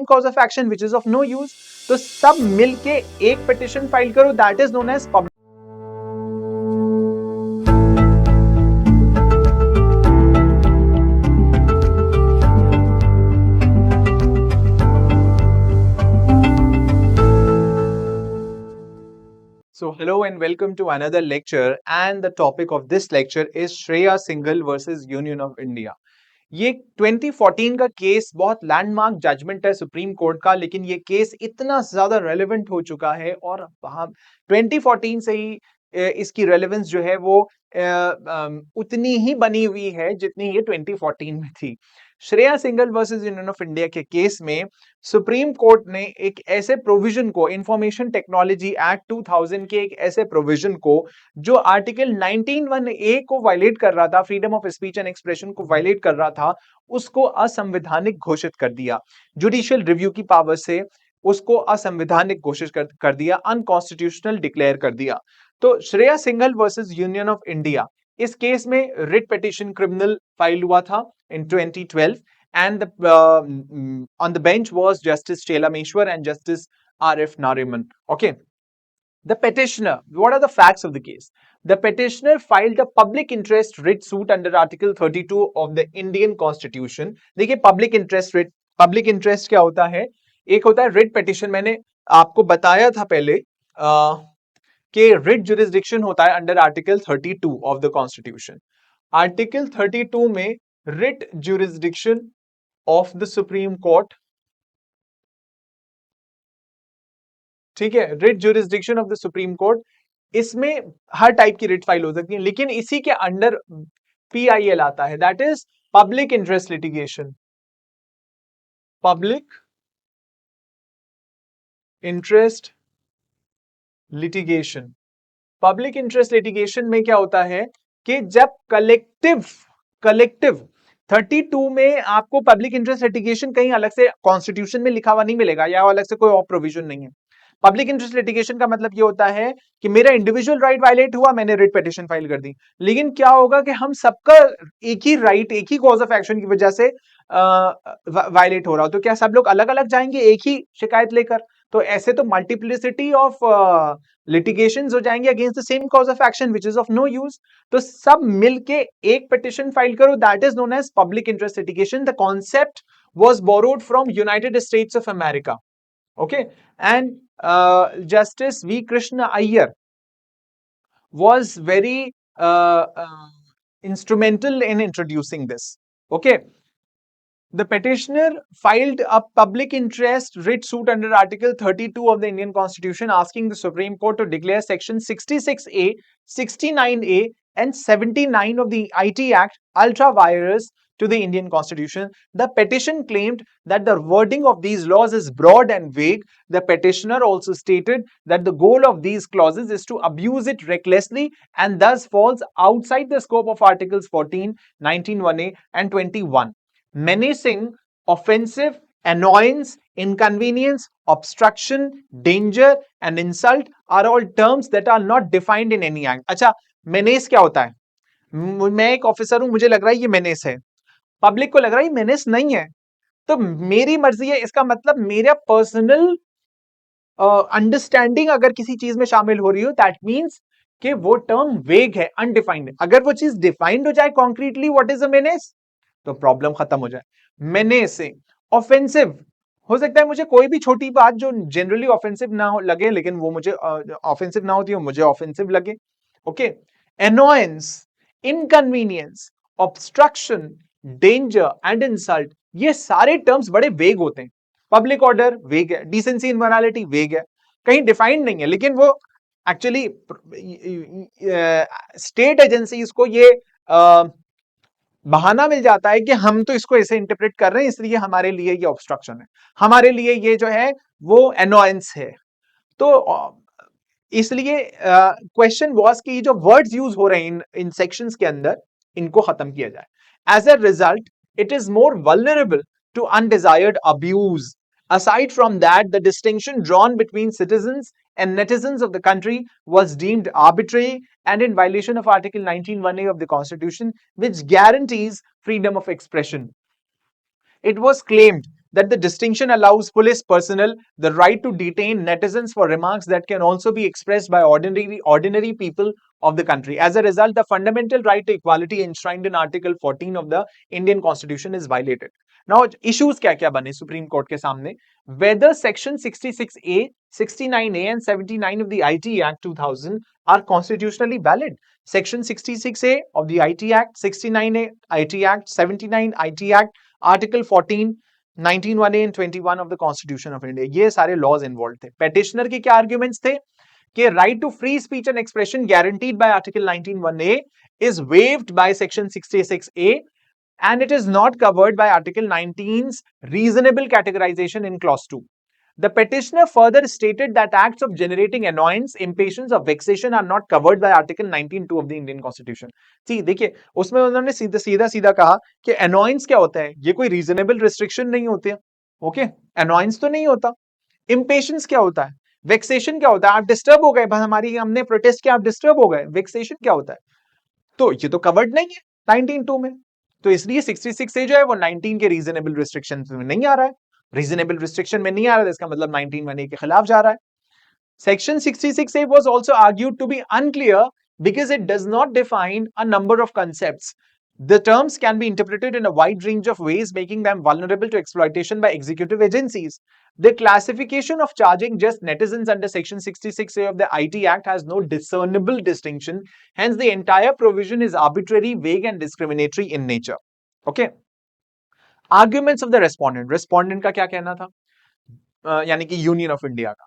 Cause of action which is of no use. तो सब मिलके एक पिटिशन फाइल करो, that is known as public. So hello and welcome to another lecture, and the topic of this lecture is Shreya Singhal versus Union of India। ये 2014 का case बहुत landmark judgement है supreme court का, लेकिन ये case इतना ज्यादा relevant हो चुका है और 2014 से ही इसकी रेलेवेंस जो है वो उतनी ही बनी हुई है जितनी ये 2014 में थी। Shreya Singhal versus union of India के केस में सुप्रीम कोर्ट ने एक ऐसे प्रोविजन को, इंफॉर्मेशन टेक्नोलॉजी एक्ट 2000 के एक ऐसे प्रोविजन को जो आर्टिकल 19(1)(a) को वायलेट कर रहा था, freedom of speech and expression को वायलेट कर रहा था, उसको असंवैधानिक घोषित कर दिया। जुडिशियल रिव्यू की पावर से उसको असंवैधानिक घोषित कर दिया, अनकॉन्स्टिट्यूशनल डिक्लेयर कर दिया। तो Shreya Singhal versus union of India, इस केस में रिट पिटिशन क्रिमिनल फाइल हुआ था in 2012, and on the bench was Justice Chelameshwar and Justice R.F. Nariman. Okay. The petitioner, what are the facts of the case? The petitioner filed a public interest writ suit under Article 32 of the Indian Constitution. देखिए public interest क्या होता है? एक होता है writ petition, मैंने आपको बताया था पहले कि writ jurisdiction होता है under Article 32 of the Constitution. Article 32 में writ jurisdiction of the Supreme Court, ठीक है, writ jurisdiction of the Supreme Court, इसमें हर टाइप की रिट फाइल हो सकती है, लेकिन इसी के अंडर PIL आता है, that is public interest litigation. Public interest litigation, public interest litigation में क्या होता है कि जब कलेक्टिव 32 में आपको पब्लिक इंटरेस्ट लिटिगेशन कहीं अलग से कॉन्स्टिट्यूशन में लिखा हुआ नहीं मिलेगा, या अलग से कोई और प्रोविजन नहीं है। पब्लिक इंटरेस्ट लिटिगेशन का मतलब ये होता है कि मेरा इंडिविजुअल राइट वायलेट हुआ, मैंने रिट पिटिशन फाइल कर दी, लेकिन क्या होगा कि हम सबका एक ही राइट, एक ही कॉज ऑफ एक्शन की वजह से वायलेट हो रहा हो, तो क्या सब लोग अलग अलग जाएंगे एक ही शिकायत लेकर? तो ऐसे तो मल्टीप्लिसिटी ऑफ लिटिगेशंस हो जाएंगे against the same cause of action which is of no use. तो सब मिलके एक पिटिशन फाइल करो, that is known as public interest litigation. The concept was borrowed from United States of America. Okay, and Justice V. Krishna Iyer was very instrumental in introducing this. Okay, the petitioner filed a public interest writ suit under Article 32 of the Indian Constitution, asking the Supreme Court to declare Section 66A, 69A, and 79 of the IT Act ultra virus to the Indian Constitution. The petition claimed that the wording of these laws is broad and vague. The petitioner also stated that the goal of these clauses is to abuse it recklessly and thus falls outside the scope of Articles 14, 19(1)(a) and 21. Menacing, offensive, annoyance, inconvenience, obstruction, danger and insult are all terms that are not defined in any act. अच्छा, menace क्या होता है? मैं एक officer हूं, मुझे लग रहा है ये menace है, पब्लिक को लग रहा है menace नहीं है, तो मेरी मर्जी है, इसका मतलब मेरा पर्सनल अंडरस्टैंडिंग अगर किसी चीज में शामिल हो रही हो, दैट मीन्स कि वो टर्म वेग है, अनडिफाइंड है। अगर वो चीज डिफाइंड हो जाए concretely, what is a menace, तो प्रॉब्लम खत्म हो जाए। मेनेस से ऑफेंसिव हो सकता है, मुझे कोई भी छोटी बात जो जनरली ऑफेंसिव ना हो लगे, लेकिन वो मुझे ऑफेंसिव ना होती हो, मुझे ऑफेंसिव लगे। Okay, annoyance, inconvenience, obstruction, danger and insult, ये सारे टर्म्स बड़े वेग होते हैं। पब्लिक ऑर्डर वेग है, डिसेंसी एंड मोरालिटी वेग है, कहीं डिफाइंड नहीं है, लेकिन वो एक्चुअली स्टेट एजेंसीज को ये बहाना मिल जाता है कि हम तो इसको ऐसे इंटरप्रेट कर रहे हैं, इसलिए हमारे लिए ये ऑब्स्ट्रक्शन है, हमारे लिए ये जो है वो एनोयंस है। तो इसलिए क्वेश्चन वाज कि जो वर्ड्स यूज हो रहे हैं इन सेक्शंस के अंदर, इनको खत्म किया जाए। As a result, it is more vulnerable to undesired abuse. Aside from that, the distinction drawn between citizens and netizens of the country was deemed arbitrary and in violation of Article 19(1)(a) of the Constitution, which guarantees freedom of expression. It was claimed that the distinction allows police personnel the right to detain netizens for remarks that can also be expressed by ordinary people of the country. As a result, the fundamental right to equality enshrined in Article 14 of the Indian Constitution is violated. Now, issues क्या-क्या बने Supreme Court के सामने? Whether Section 66A, 69A and 79 of the IT Act 2000 are constitutionally valid. Section 66A of the IT Act, 69A IT Act, 79 IT Act, Article 14, 19(1)(a) and 21 of the Constitution of India. ये सारे laws involved थे. Petitioner के क्या arguments थे? कि right to free speech and expression guaranteed by Article 19(1)(a) is waived by Section 66A and it is not covered by Article 19's reasonable categorization in Clause 2. The petitioner further stated that acts of generating annoyance, impatience or vexation are not covered by Article 19(2) of the Indian Constitution. See, देखिए उसमें उन्होंने सीधा कहा कि annoyance क्या होता है? ये कोई reasonable restriction नहीं होती है. Okay? Annoyance तो नहीं होता. Impatience क्या होता है? Vexation क्या होता है? आप disturb हो गए, बस हमने protest किया, आप disturb हो गए. Vexation क्या होता है? तो ये तो covered नहीं है 19(2) में. तो इसलिए 66A जो है वो 19 के रीजनेबल रिस्ट्रिक्शन में नहीं आ रहा है. रीजनेबल रिस्ट्रिक्शन में नहीं आ रहा है, इसका मतलब 19(1)(a) के खिलाफ जा रहा है. Section 66A was also argued to be unclear because it does not define a number of concepts. The terms can be interpreted in a wide range of ways, making them vulnerable to exploitation by executive agencies. The classification of charging just netizens under Section 66A of the IT Act has no discernible distinction. Hence, the entire provision is arbitrary, vague and discriminatory in nature. Okay. Arguments of the respondent. Respondent का क्या कहना था? यानी कि Union of India का.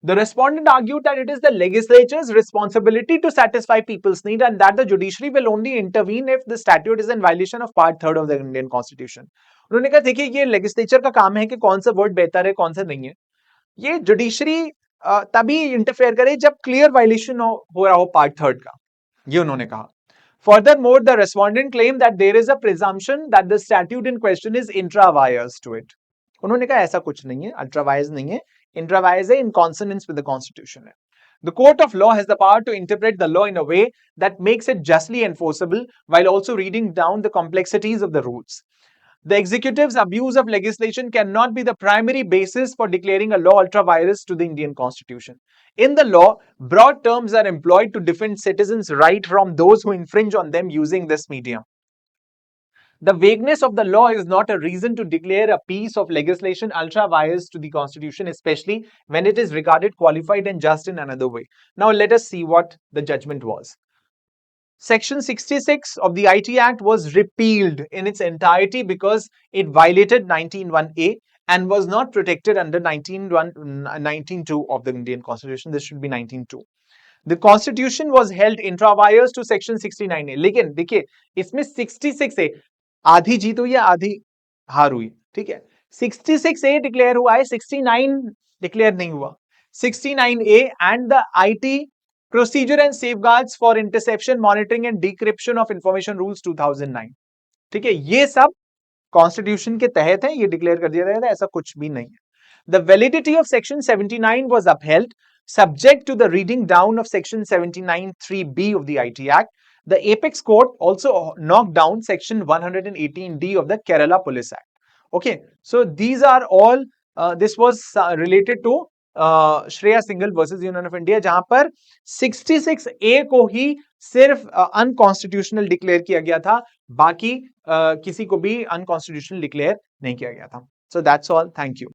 The respondent argued that it is the legislature's responsibility to satisfy people's need and that the judiciary will only intervene if the statute is in violation of Part 3 of the Indian Constitution. उन्होंने कहा देखिए ये legislature का काम है कि कौन सा वर्ड बेहतर है कौन सा नहीं है. ये जुडिशरी तभी इंटरफेयर करे जब क्लियर वायलेशन हो रहा हो पार्ट 3 का. ये उन्होंने कहा. Furthermore, the respondent claimed that there is a presumption that the statute in question is intra-vires to it. उन्होंने कहा ऐसा कुछ नहीं है, ultra-vires नहीं है, intra-vires है in consonance with the Constitution. The court of law has the power to interpret the law in a way that makes it justly enforceable while also reading down the complexities of the rules. The executive's abuse of legislation cannot be the primary basis for declaring a law ultra-vires to the Indian Constitution. In the law, broad terms are employed to defend citizens' right from those who infringe on them using this medium. The vagueness of the law is not a reason to declare a piece of legislation ultra-vires to the Constitution, especially when it is regarded qualified and just in another way. Now let us see what the judgment was. Section 66 of the IT Act was repealed in its entirety because it violated 19(1)(a) and was not protected under 19(2) of the Indian Constitution. This should be 19(2). The Constitution was held intra-vires to Section 69A. लेकिन देखिए इसमें 66A आधी जीत हुई है आधी हार हुई. ठीक है. 66A डिक्लेयर हुआ है, 69 डिक्लेयर नहीं हुआ. 69A and the IT Procedure and Safeguards for Interception, Monitoring and Decryption of Information Rules 2009. ठीक है. ये सब कॉन्स्टिट्यूशन के तहत है, ये डिक्लेयर कर दिया गया था, ऐसा कुछ भी नहीं है. The validity of Section 79 was upheld subject to the reading down of Section 79(3)(b) of the IT Act. The apex court also knocked down Section 118D of the Kerala Police Act. Okay, so these are all this was related to Shreya Singhal versus Union of India, जहां पर 66A को ही सिर्फ unconstitutional declare किया गया था, बाकी किसी को भी अनकॉन्स्टिट्यूशनल डिक्लेयर नहीं किया गया था. So that's all. Thank you.